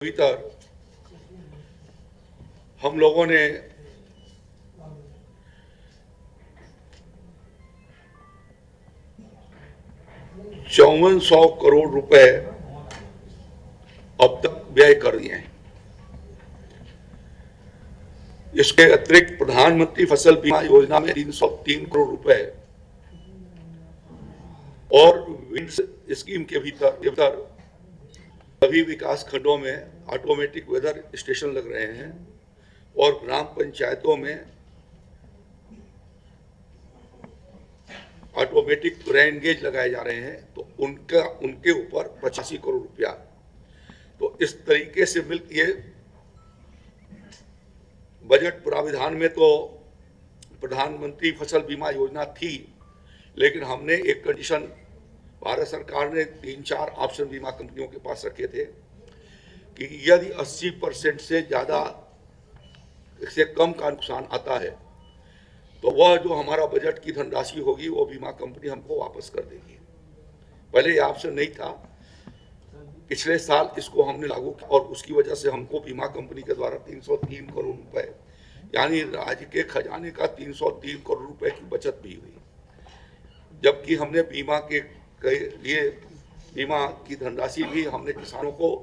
भीतर हम लोगों ने ₹5400 करोड़ रुपए अब तक व्यय कर दिए हैं। इसके अतिरिक्त प्रधानमंत्री फसल बीमा योजना में 303 करोड़ रुपए और विंड्स स्कीम के भीतर सभी विकास खंडों में ऑटोमेटिक वेदर स्टेशन लग रहे हैं और ग्राम पंचायतों में ऑटोमेटिक रेन गेज लगाए जा रहे हैं, तो उनके ऊपर 85 करोड़ रुपया। तो इस तरीके से ये बजट प्राविधान में तो प्रधानमंत्री फसल बीमा योजना थी, लेकिन हमने एक कंडीशन भारत सरकार ने 3-4 ऑप्शन बीमा कंपनियों के पास रखे थे कि यदि 80% से ज़्यादा से कम का नुकसान आता है तो वह जो हमारा बजट की धनराशि होगी वो बीमा कंपनी हमको वापस कर देगी। पहले ये ऑप्शन नहीं था, पिछले साल इसको हमने लागू किया और उसकी वजह से हमको बीमा कंपनी के द्वारा 303 करोड़ रुपए यानी राज्य के खजाने का 303 करोड़ रुपए की बचत भी हुई, जबकि हमने बीमा के लिए बीमा की धनराशि भी हमने किसानों को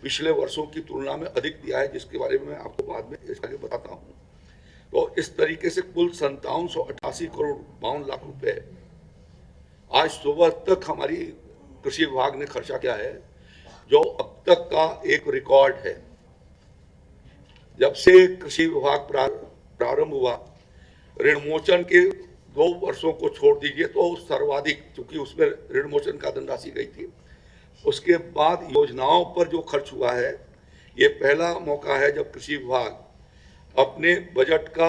पिछले वर्षों की तुलना में अधिक दिया है, जिसके बारे में मैं आपको बाद में आगे बताता हूँ। तो इस तरीके से कुल 5788 करोड़ 52 लाख रुपए आज सुबह तक हमारी कृषि विभाग ने खर्चा किया है, जो अब तक का एक रिकॉर्ड है। जब से कृषि विभाग प्रारंभ हुआ, ऋणमोचन के 2 वर्षों को छोड़ दीजिए तो सर्वाधिक, चूंकि उसमें ऋणमोचन का धनराशि गई थी, उसके बाद योजनाओं पर जो खर्च हुआ है, ये पहला मौका है जब कृषि विभाग अपने बजट का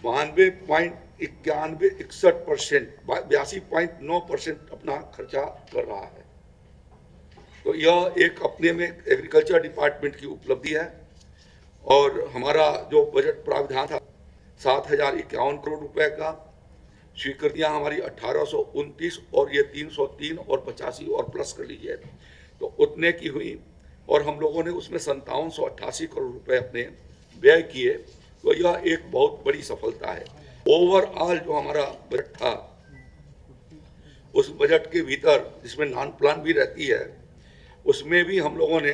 82.91% अपना खर्चा कर रहा है। तो यह एक अपने में एग्रीकल्चर डिपार्टमेंट की उपलब्धि है। और हमारा जो बजट प्रावधान था 7051 करोड़ रुपए का, स्वीकृतियां हमारी 1829 और ये 303 और 85 और प्लस कर लीजिए तो उतने की हुई, और हम लोगों ने उसमें 5788 करोड़ रुपए अपने व्यय किए। तो यह एक बहुत बड़ी सफलता है। ओवरऑल जो हमारा बजट था, उस बजट के भीतर जिसमें नॉन प्लान भी रहती है, उसमें भी हम लोगों ने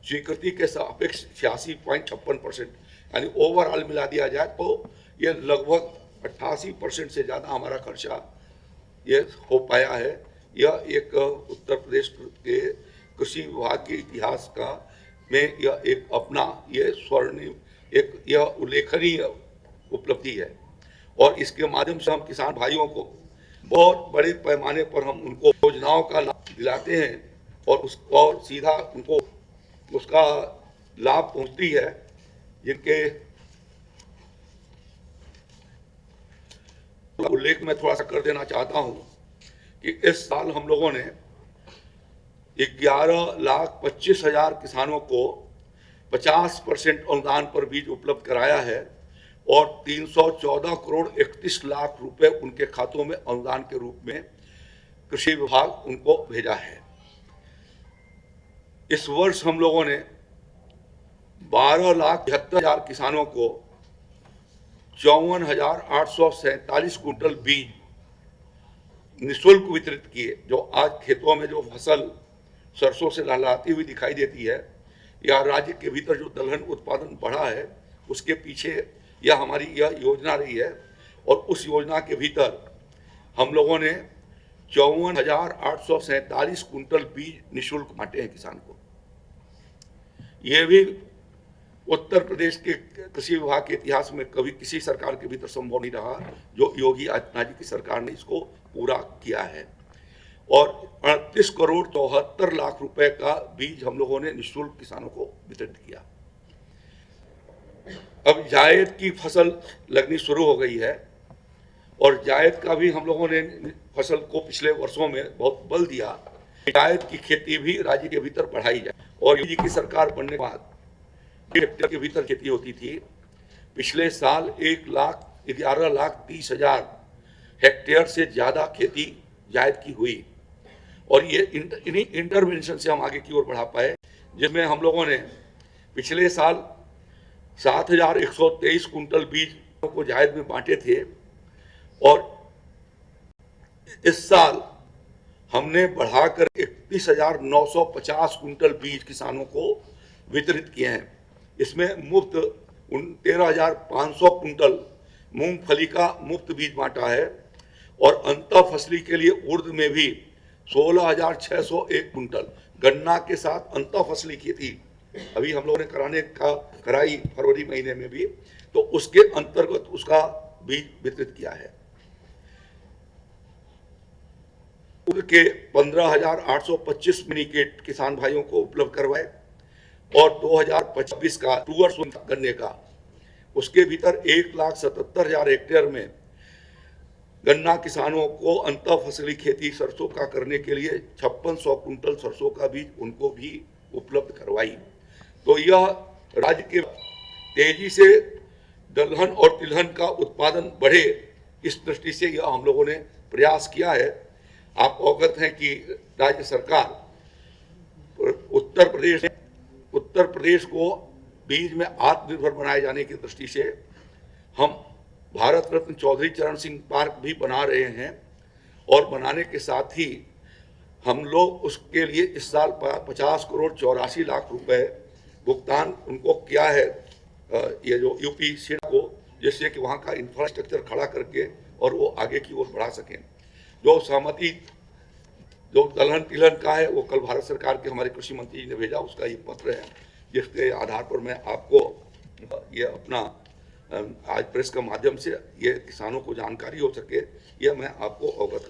स्वीकृति के सापेक्ष 86.56% यानी ओवरऑल मिला दिया जाए तो ये लगभग 88% से ज़्यादा हमारा खर्चा ये हो पाया है। यह एक उत्तर प्रदेश के कृषि विभाग के इतिहास का में यह एक अपना ये स्वर्णिम यह उल्लेखनीय उपलब्धि है, और इसके माध्यम से हम किसान भाइयों को बहुत बड़े पैमाने पर हम उनको योजनाओं का लाभ दिलाते हैं और सीधा उनको उसका लाभ पहुंचती है। जिनके उल्लेख में थोड़ा सा कर देना चाहता हूं कि इस साल हम लोगों ने 11,25,000 किसानों को 50% अनुदान पर बीज उपलब्ध कराया है और 314 करोड़ 31 लाख रुपए उनके खातों में अनुदान के रूप में कृषि विभाग उनको भेजा है। इस वर्ष हम लोगों ने 12,73,000 किसानों को 54,847 कुंटल बीज निःशुल्क वितरित किए। जो आज खेतों में जो फसल सरसों से लहलहाती हुई दिखाई देती है, या राज्य के भीतर जो दलहन उत्पादन बढ़ा है, उसके पीछे यह हमारी यह योजना रही है। और उस योजना के भीतर हम लोगों ने 54,847 कुंटल बीज निःशुल्क बांटे हैं किसान को। यह भी उत्तर प्रदेश के कृषि विभाग के इतिहास में कभी किसी सरकार के भीतर संभव नहीं रहा, जो योगी आदित्यनाथ जी की सरकार ने इसको पूरा किया है। और 38 करोड़ 74 लाख रुपए का बीज हम लोगों ने निःशुल्क किसानों को वितरित किया। अब जायद की फसल लगनी शुरू हो गई है, और जायद का भी हम लोगों ने फसल को पिछले वर्षों में बहुत बल दिया। जायद की खेती भी राज्य के भीतर बढ़ाई जाए, और योगी की सरकार बनने के बाद हेक्टेयर के भीतर खेती होती थी। पिछले साल 1,11,30,000 हेक्टेयर से ज्यादा खेती जायद की हुई, और ये इन्हीं इंटरवेंशन से हम आगे की ओर बढ़ा पाए, जिसमें हम लोगों ने पिछले साल 7,123 कुंटल बीज को जायद में बांटे थे और इस साल हमने बढ़ाकर 31,950 कुंटल बीज किसानों को वितरित किए हैं। इसमें मुफ्त 13,500 कुंटल मूंगफली का मुफ्त बीज बांटा है और अंतर फसली के लिए उर्द में भी 16,601 कुंटल, गन्ना के साथ अंतर फसली खेती अभी हम लोगों ने कराई फरवरी महीने में भी, तो उसके अंतर्गत उसका बीज वितरित किया है। उर्द के 15,825 मिनीकेट किसान भाइयों को उपलब्ध करवाए और 2025 का टूअर्स गन्ने का, उसके भीतर 1,77,000 हेक्टेयर में गन्ना किसानों को अंतर फसली खेती सरसों का करने के लिए 5600 कुंटल सरसों का बीज उनको भी उपलब्ध करवाई। तो यह राज्य के तेजी से दलहन और तिलहन का उत्पादन बढ़े, इस दृष्टि से यह हम लोगों ने प्रयास किया है। आप अवगत हैं कि राज्य सरकार उत्तर प्रदेश को बीज में आत्मनिर्भर बनाए जाने की दृष्टि से हम भारत रत्न चौधरी चरण सिंह पार्क भी बना रहे हैं और बनाने के साथ ही हम लोग उसके लिए इस साल 50 करोड़ 84 लाख रुपए भुगतान उनको किया है, ये जो यूपी सीड को, जिससे कि वहाँ का इंफ्रास्ट्रक्चर खड़ा करके और वो आगे की ओर बढ़ा सकें। जो सहमति जो दलहन तिलहन का है वो कल भारत सरकार के हमारे कृषि मंत्री जी ने भेजा, उसका ये पत्र है जिसके आधार पर मैं आपको ये अपना आज प्रेस के माध्यम से ये किसानों को जानकारी हो सके, यह मैं आपको अवगत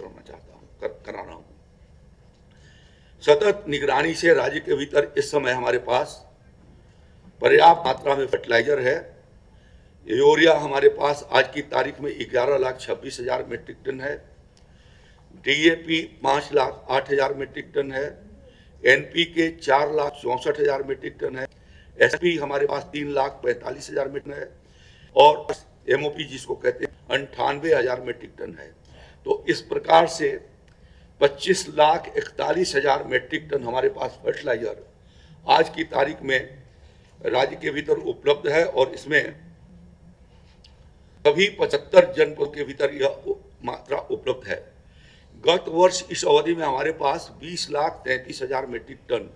करा रहा हूँ। सतत निगरानी से राज्य के भीतर इस समय हमारे पास पर्याप्त मात्रा में फर्टिलाइजर है। यूरिया हमारे पास आज की तारीख में 11,26,000 मीट्रिक टन है, डीएपी 5,08,000 मीट्रिक टन है, एनपीके 4,64,000 मीट्रिक टन है, एसपी हमारे पास 3,45,000 मीट्रिक टन है और एमओपी जिसको कहते हैं 98,000 मीट्रिक टन है। तो इस प्रकार से 25,41,000 मीट्रिक टन हमारे पास फर्टिलाइजर आज की तारीख में राज्य के भीतर उपलब्ध है और इसमें सभी 75 जनपदों के भीतर यह मात्रा उपलब्ध है। गत वर्ष इस अवधि में हमारे पास 20,33,000 मीट्रिक टन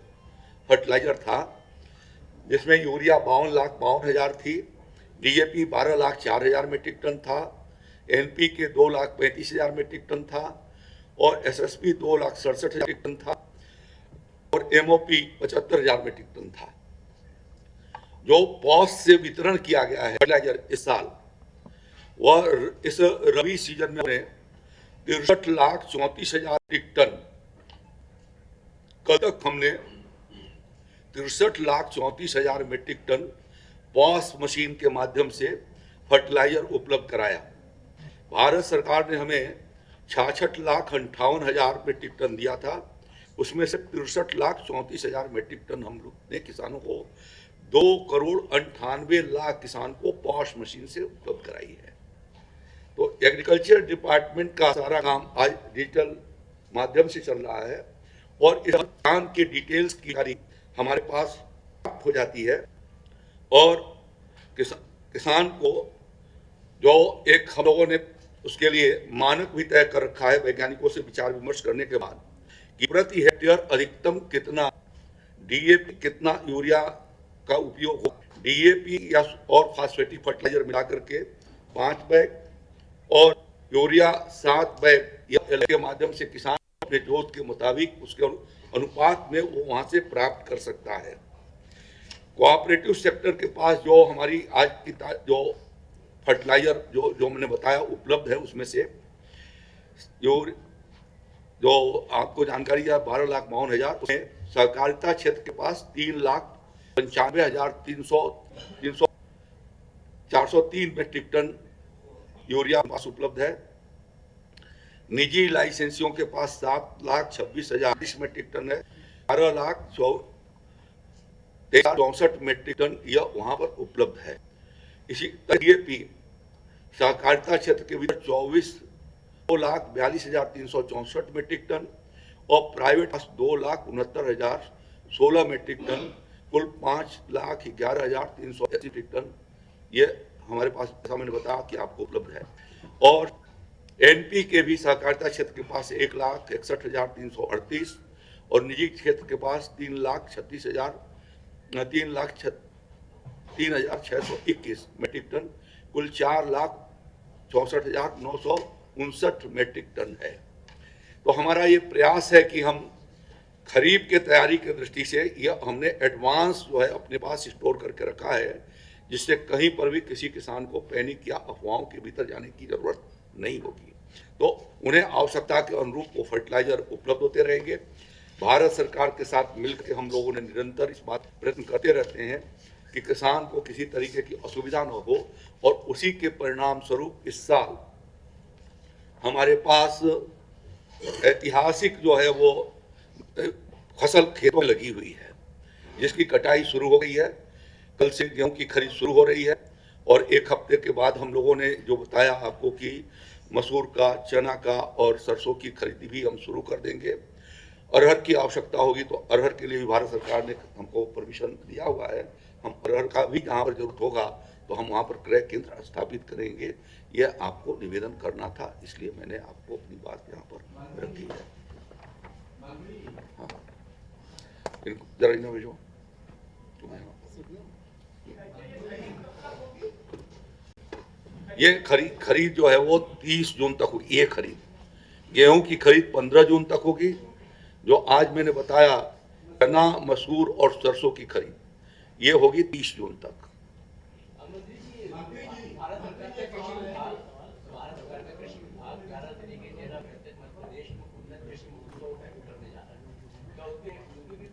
फर्टिलाइजर था, जिसमें यूरिया 52,52,000 थी, डीएपी 12,04,000 मीट्रिक टन था, एनपीके 2,35,000 मीट्रिक टन था और एसएसपी 2,67,000 मीट्रिक टन था और एमओपी 75,000 मीट्रिक टन था। जो पॉस से वितरण किया गया है फर्टिलाइजर इस साल, वह इस रबी सीजन में 63,34,000 मीट्रिक टन, कल तक हमने 63,34,000 मीट्रिक टन पॉस मशीन के माध्यम से फर्टिलाइजर उपलब्ध कराया। भारत सरकार ने हमें 66,58,000 मीट्रिक टन दिया था, उसमें से 63,34,000 मीट्रिक टन हम लोग ने किसानों को 2,98,00,000 किसान को पॉस मशीन से उपलब्ध कराई है। तो एग्रीकल्चर डिपार्टमेंट का सारा काम आज डिजिटल माध्यम से चल रहा है और इस काम के डिटेल्स की जानकारी हमारे पास प्राप्त हो जाती है और किसान को जो एक हम लोगों ने उसके लिए मानक भी तय कर रखा है वैज्ञानिकों से विचार विमर्श करने के बाद कि प्रति हेक्टेयर अधिकतम कितना डीएपी कितना यूरिया का उपयोग हो, डीएपी या और फास्फेटिक फर्टिलाइजर मिलाकर के 5 बैग और यूरिया 7 बैग या के माध्यम से किसान अपने जोत के मुताबिक उसके अनुपात में वो वहां से प्राप्त कर सकता है। कोऑपरेटिव सेक्टर के पास जो हमारी आज की जो फर्टिलाइजर जो मैंने बताया उपलब्ध है, उसमें से जो आपको जानकारी है 12,52,000, उसमें सहकारिता क्षेत्र के पास 3,95,403 मीट्रिक टन यूरिया पास उपलब्ध है। निजी लाइसेंसियों के पास 7,26,000 मीट्रिक टन है, 12,64 मीट्रिक टन यह वहां पर उपलब्ध है। इसी डीएपी सहकारिता क्षेत्र के भीतर 2,42,364 मीट्रिक टन और प्राइवेट 2,69,016 मीट्रिक टन, कुल 5,11,380 मीट्रिक टन ये हमारे पास, जैसा मैंने बताया कि आपको उपलब्ध है। और एनपी के भी सहकारिता क्षेत्र के पास 1,61,338 और निजी क्षेत्र के पास 3,06,21 मीट्रिक टन, कुल 4,64,959 मीट्रिक टन है। तो हमारा ये प्रयास है कि हम खरीफ के तैयारी की दृष्टि से यह हमने एडवांस जो है अपने पास स्टोर करके रखा है, जिससे कहीं पर भी किसी किसान को पैनिक या अफवाहों के भीतर जाने की जरूरत नहीं होगी। तो उन्हें आवश्यकता के अनुरूप वो फर्टिलाइजर उपलब्ध होते रहेंगे। भारत सरकार के साथ मिलकर हम लोगों ने निरंतर इस बात प्रयत्न करते रहते हैं कि किसान को किसी तरीके की असुविधा न हो, और उसी के परिणाम स्वरूप इस साल हमारे पास ऐतिहासिक जो है वो फसल खेतों में लगी हुई है, जिसकी कटाई शुरू हो गई है। कल से गेहूं की खरीद शुरू हो रही है, और एक हफ्ते के बाद हम लोगों ने जो बताया आपको कि मसूर का, चना का और सरसों की खरीदी भी हम शुरू कर देंगे। अरहर की आवश्यकता होगी तो अरहर के लिए भी भारत सरकार ने हमको परमिशन दिया हुआ है। हम अरहर का भी जहाँ पर जरूरत होगा तो हम वहाँ पर क्रय केंद्र स्थापित करेंगे। यह आपको निवेदन करना था, इसलिए मैंने आपको अपनी बात यहाँ पर रखी है। हाँ, जरा इन्हें भेजो। ये खरीद जो है वो 30 जून तक होगी। ये खरीद, गेहूं की खरीद 15 जून तक होगी। जो आज मैंने बताया चना, मसूर और सरसों की खरीद, ये होगी 30 जून तक।